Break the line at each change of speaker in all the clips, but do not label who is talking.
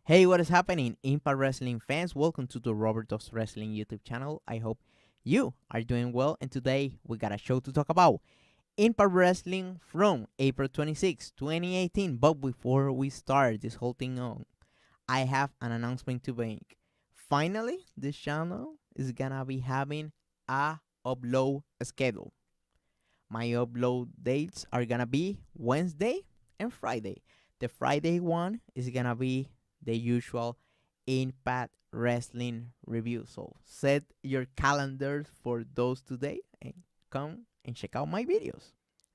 Hey, what is happening, Impact Wrestling fans? Welcome to the Robert Does Wrestling YouTube channel. I hope you are doing well, and today we got a show to talk about Impact Wrestling from April 26, 2018. But before we start this whole thing on, I have an announcement to make. Finally, this channel is gonna be having a upload schedule. My upload dates are gonna be Wednesday and Friday. The Friday one is gonna be the usual Impact Wrestling review. So set your calendars for those today and come and check out my videos.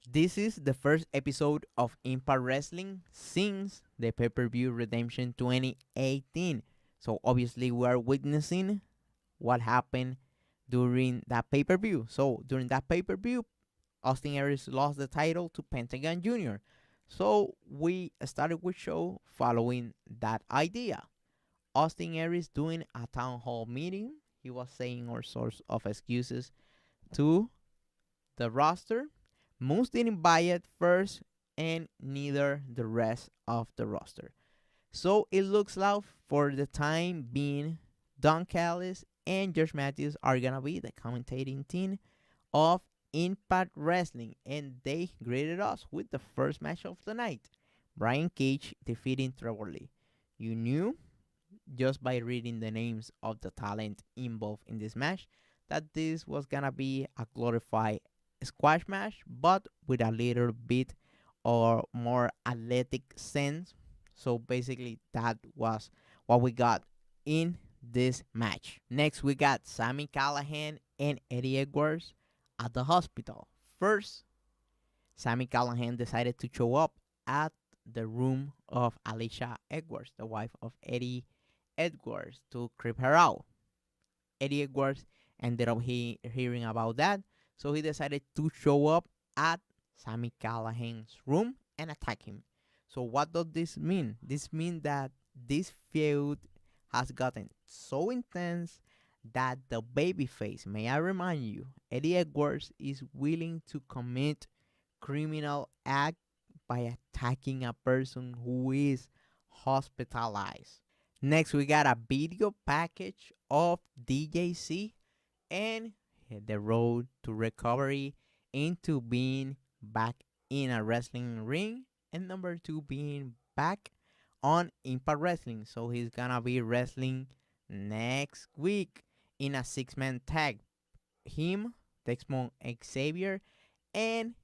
This is the first episode of Impact Wrestling since the pay-per-view Redemption 2018. So obviously we are witnessing what happened during that pay-per-view. So during that pay-per-view, Austin Aries lost the title to Pentagon Jr. So we started with show following that idea. Austin Aries doing a town hall meeting. He was saying all sorts of excuses to the roster. Moose didn't buy it first, and neither the rest of the roster. So it looks like for the time being, Don Callis and Josh Mathews are gonna be the commentating team of Impact Wrestling, and they greeted us with the first match of the night. Brian Cage defeating Trevor Lee. You knew just by reading the names of the talent involved in this match that this was gonna be a glorified squash match, but with a little bit or more athletic sense. So basically, that was what we got in this match. Next, we got Sami Callahan and Eddie Edwards at the hospital. First, Sami Callahan decided to show up at the room of Alicia Edwards, the wife of Eddie Edwards, to creep her out. Eddie Edwards ended up hearing about that, so he decided to show up at Sami Callahan's room and attack him. So what does this mean? This means that this feud has gotten so intense that the babyface, may I remind you, Eddie Edwards is willing to commit criminal act by attacking a person who is hospitalized. Next, we got a video package of DJC and the road to recovery into being back in a wrestling ring, and number two, being back on Impact Wrestling. So he's gonna be wrestling next week in a six-man tag. Him, Texmon Xavier, and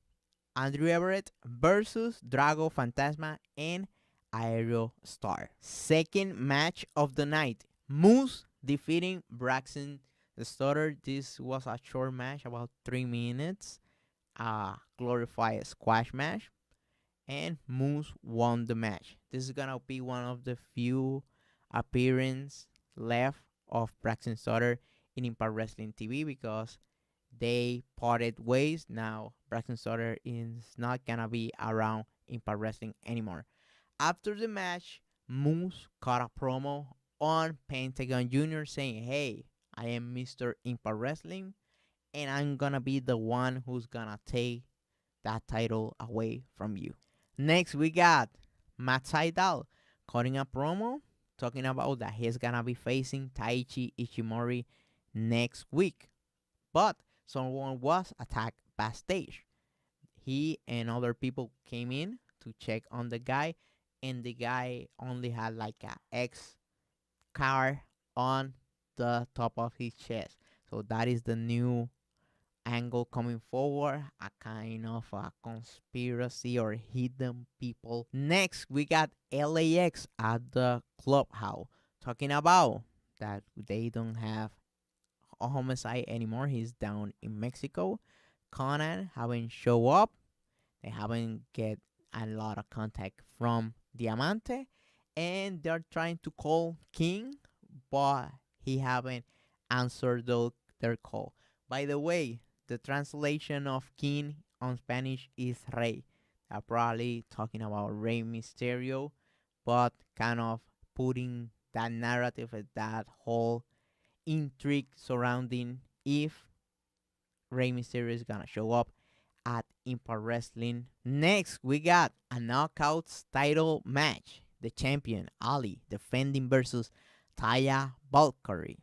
Andrew Everett versus Drago Fantasma and Aero Star. Second match of the night. Moose defeating Braxton Sutter. This was a short match, about 3 minutes. A glorified squash match. And Moose won the match. This is gonna be one of the few appearances left of Braxton Sutter in Impact Wrestling TV because they parted ways. Now Braxton Sutter is not gonna be around Impact Wrestling anymore. After the match, Moose cut a promo on Pentagon Jr. saying, "Hey, I am Mr. Impact Wrestling, and I'm gonna be the one who's gonna take that title away from you." Next, we got Matt Sydal cutting a promo talking about that he's gonna be facing Taichi Ishimori next week. But someone was attacked backstage. He and other people came in to check on the guy, and the guy only had like a X car on the top of his chest. So that is the new angle coming forward, a kind of a conspiracy or hidden people. Next, we got LAX at the clubhouse talking about that they don't have a homicide anymore. He's down in Mexico. Conan haven't show up. They haven't get a lot of contact from Diamante, and they're trying to call King, but he haven't answered their call. By the way, the translation of King on Spanish is Rey. They're probably talking about Rey Mysterio, but kind of putting that narrative at that whole intrigue surrounding if Rey Mysterio is gonna show up at Impact Wrestling. Next, we got a Knockouts title match. the champion Ali defending versus Taya Valkyrie.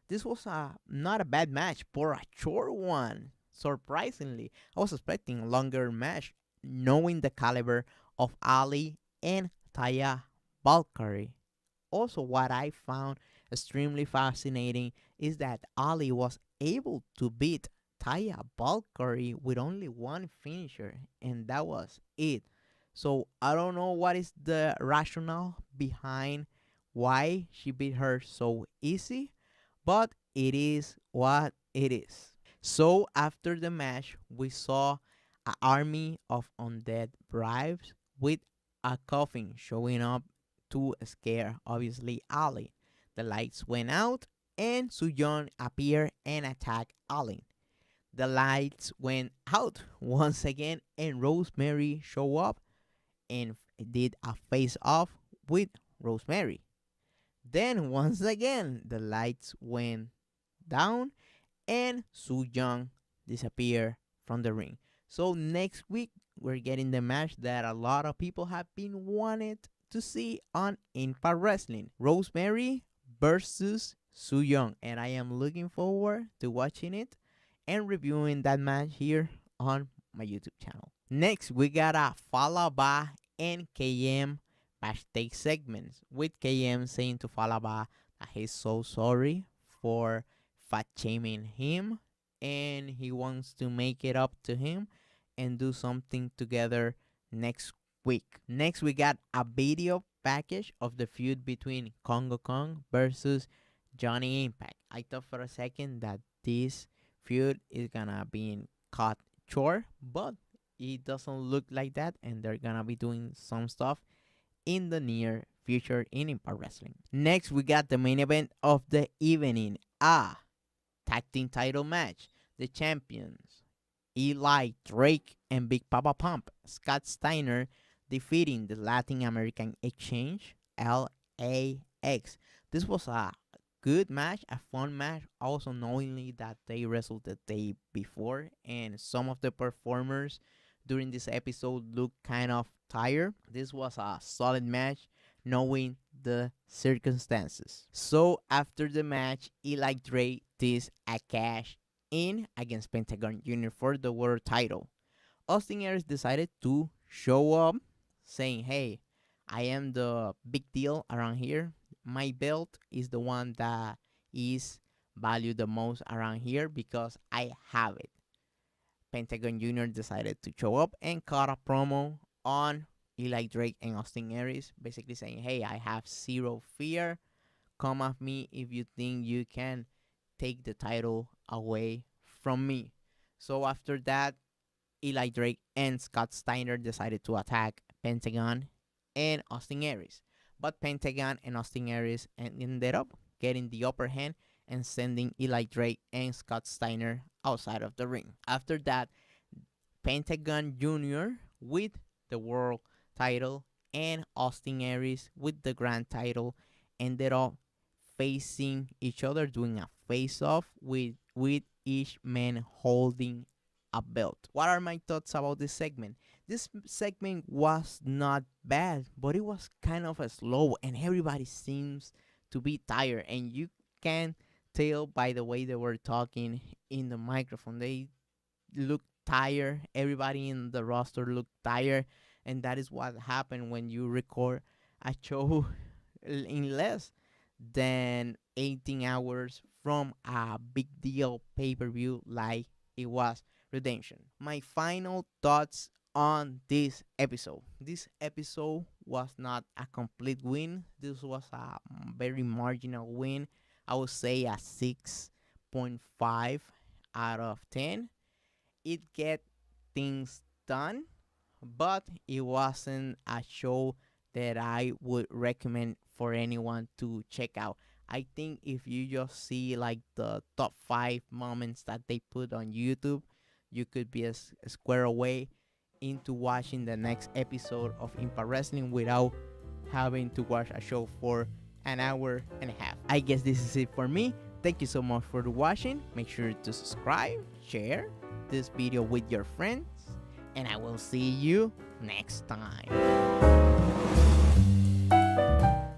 This was not a bad match for a short one. Surprisingly, I was expecting a longer match, knowing the caliber of Ali and Taya Valkyrie. Also, what I found extremely fascinating is that Ali was able to beat Taya Valkyrie with only one finisher, and that was it. So I don't know what is the rationale behind why she beat her so easy, but it is what it is. So after the match, we saw an army of undead bribes with a coffin showing up to scare, obviously, Ali. The lights went out, and Suyeon appeared and attacked Ali. The lights went out once again, and Rosemary showed up and did a face off with Rosemary. Then once again, the lights went down, and Suyeon disappeared from the ring. So next week, we're getting the match that a lot of people have been wanting to see on Impact Wrestling. Rosemary versus Suyeon. And I am looking forward to watching it and reviewing that match here on my YouTube channel. Next, we got a Falaba and KM backstage segments, with KM saying to Falaba that he's so sorry for fat shaming him and he wants to make it up to him and do something together next week. Next, we got a video package of the feud between Congo Kong versus Johnny Impact. I thought for a second that this feud is gonna be cut short, but it doesn't look like that, and they're gonna be doing some stuff in the near future in Impact Wrestling. Next, we got the main event of the evening, a tag team title match. The champions, Eli Drake and Big Papa Pump, Scott Steiner defeating the Latin American Exchange, LAX. This was a good match, a fun match, also knowingly that they wrestled the day before, and some of the performers during this episode looked kind of tired. This was a solid match, knowing the circumstances. So after the match, Eli Drake did a cash in against Pentagon Jr. for the world title. Austin Aries decided to show up, saying, hey, I am the big deal around here. My belt is the one that is valued the most around here because I have it. Pentagon Jr. decided to show up and cut a promo on Eli Drake and Austin Aries, basically saying, hey, I have zero fear. Come at me if you think you can take the title away from me. So after that, Eli Drake and Scott Steiner decided to attack Pentagon and Austin Aries. But Pentagon and Austin Aries ended up getting the upper hand and sending Eli Drake and Scott Steiner outside of the ring. After that, Pentagon Jr. with the world title and Austin Aries with the grand title ended up facing each other, doing a face-off with each man holding a belt. What are my thoughts about this segment? This segment was not bad, but it was kind of a slow, and everybody seems to be tired, and you can tell by the way they were talking in the microphone. They look tired. Everybody in the roster looked tired, and that is what happened when you record a show in less than 18 hours from a big deal pay-per-view like it was Redemption. My final thoughts on this episode. This episode was not a complete win. This was a very marginal win. I would say a 6.5 out of 10. It get things done, but it wasn't a show that I would recommend for anyone to check out. I think if you just see like the top 5 moments that they put on YouTube, you could be a square away into watching the next episode of Impact Wrestling without having to watch a show for an hour and a half. I guess this is it for me. Thank you so much for watching. Make sure to subscribe, share this video with your friends, and I will see you next time.